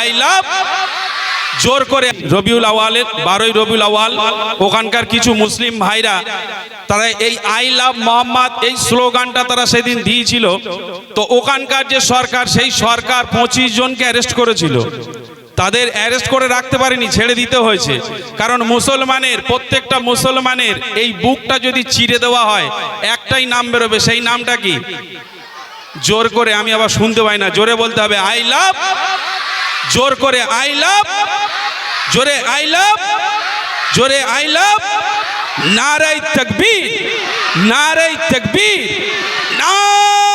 I love জোর করে রবিউল আওয়ালের 12ই রবিউল আওয়াল ওখানকার কিছু মুসলিম ভাইরা তারা এই আই লাভ মোহাম্মদ এই স্লোগানটা তারা সেদিন দিয়েছিল। তো ওখানকার যে সরকার, সেই সরকার 25 জনকে অ্যারেস্ট করেছিল। তাদের অ্যারেস্ট করে রাখতে পারেনি, ছেড়ে দিতে হয়েছে। কারণ মুসলমানের, প্রত্যেকটা মুসলমানের এই বুকটা যদি চিরে দেওয়া হয় একটাই নাম বেরোবে, সেই নামটা কি? জোর করে, আমি আবার শুনতে পাই না, জোরে বলতে হবে আই লাভ, জোর করে আই লাভ, জোরে আই লাভ, জোরে আই লাভ, নারায়ে তাকবীর, নারায়ে তাকবীর, নারায়ে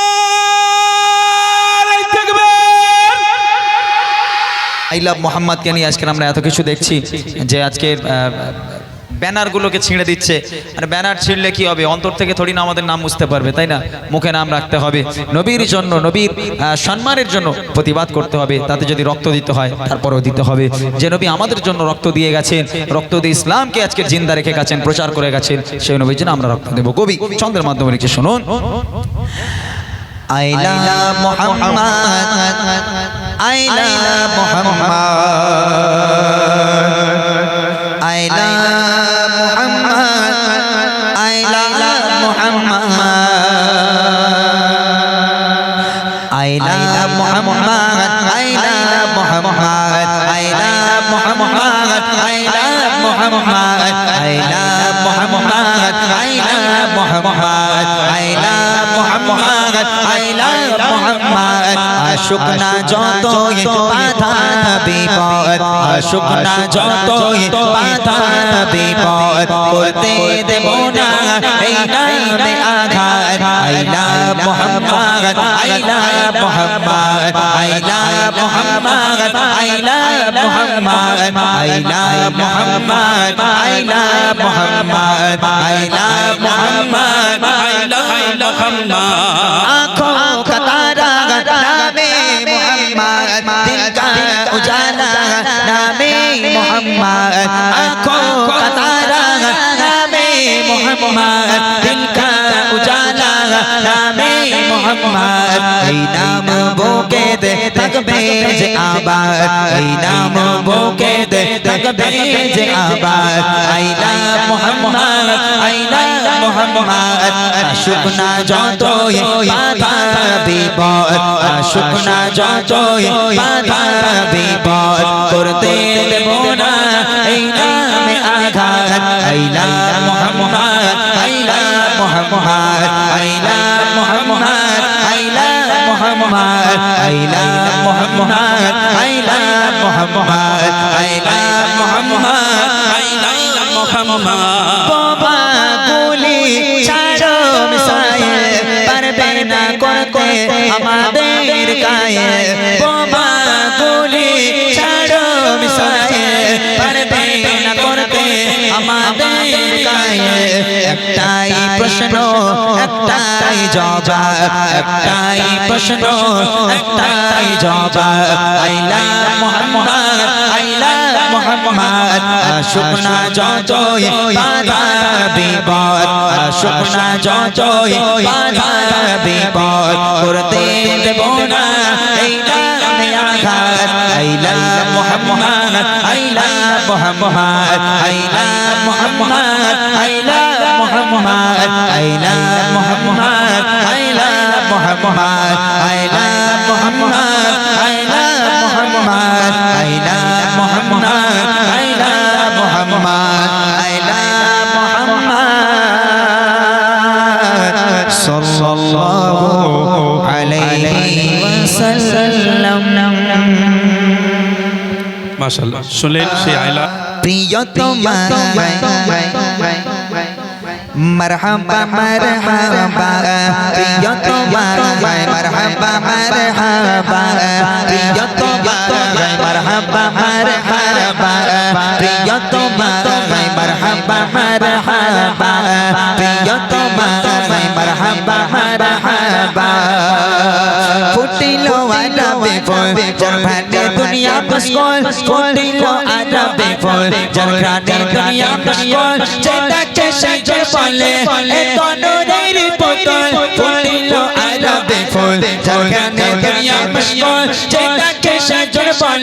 তাকবীর। আই লাভ মোহাম্মদকে নিয়ে আজকে আমরা এত কিছু দেখছি যে আজকে ব্যানারগুলোকে ছিঁড়ে দিচ্ছে। আর ব্যানার ছিঁড়লে কি হবে? অন্তর থেকে থোড়ি না আমাদের নাম বুঝতে পারবে, তাই না? মুখে নাম রাখতে হবে। নবীর জন্য, নবীর সম্মানের জন্য প্রতিবাদ করতে হবে। তাতে যদি রক্ত দিতে হয় তারপরেও দিতে হবে। যে নবী আমাদের জন্য রক্ত দিয়ে গেছেন, রক্ত দিয়ে ইসলামকে আজকে জিন্দা রেখে গেছেন, প্রচার করে গেছেন, সেই নবীর জন্য আমরা রক্ত দেব। কবি ছন্দের মাধ্যমে লিখে শুনুন। I love Mohammad, I love Mohammad, I love Mohammad, I love Mohammad, I love Mohammad, I love Mohammad, I love Mohammad, I love Mohammad, I love Mohammad, I love Mohammad, I love Mohammad, I love Mohammad. আশুক না যতই বাধা বিপদ, আশুক না যতই বাধা বিপদ, করতে দেব না এই নামে আঘাত। I love Mohammad, I love Mohammad, I love Mohammad, I love Mohammad, I love Mohammad, I love Mohammad, I love Mohammad, I love Mohammad. आँखों का तारा नामे मोहम्मद, दिल का उजाला नामे मोहम्मद, आँखों का तारा नामे मोहम्मद, दिल का उजाला नामे मोहम्मद। এই নাম বুকে দে থাকবে যে আবাদ, এই নাম বুকে দে থাকবে যে আবাদ। I love Mohammad, I love Mohammad. আশুক না যতই বাধা বিপদ, আশুক না যতই বাধা বিপদ, করতে দেব না এই নামে আঘাত। I love Mohammad, I love Mohammad, I love Mohammad, I love Mohammad, I love Mohammad, I love Mohammad, I love Mohammad, I love Mohammad. বাবা গুলি ছাড়ো মিসাইল, পারবে না করতে আমাদের গায়ে। বাবা গুলি ছাড়ো মিসাইল, পারবে না করতে আমাদের গায়ে। একটাই প্রশ্ন, একটাই জবাব, একটাই প্রশ্ন, একটাই জবাব। I love Mohammad, I love Mohammad. আশুক না যতই বাধা বিপদ, আশুক না যতই বাধা বিপদ, করতে দেব না এই নামে আঘাত। I love Mohammad, I love Mohammad, I love Mohammad, I love Mohammad, I love Mohammad, I love Mohammad, I love Mohammad, I love Mohammad, I love Mohammad, I love Mohammad, I love Mohammad সাল্লাল্লাহু আলাইহি ওয়াসাল্লাম। মাশাআল্লাহ, শুনলেন সেই আই লাভ। প্রিয়তমা মরহবা মরহবা, প্রিয়তমা মরহবা মরহবা, প্রিয়তমা মরহবা মরহবা, প্রিয়তমা মরহবা মরহবা, প্রিয়তমা মরহবা মরহবা। ফুটিলো আরবে ফুল, যার ভানে দুনিয়া পুষ্কল, ফুটিলো আরবে ফুল, যার ঘ্রাণে দুনিয়া পুষ্কল, যেটাকে সাজে বলে এ তনুরের পুতুল। ফুটিলো আরবে ফুল, যার ঘ্রাণে দুনিয়া পুষ্কল, যেটাকে সাজে বলে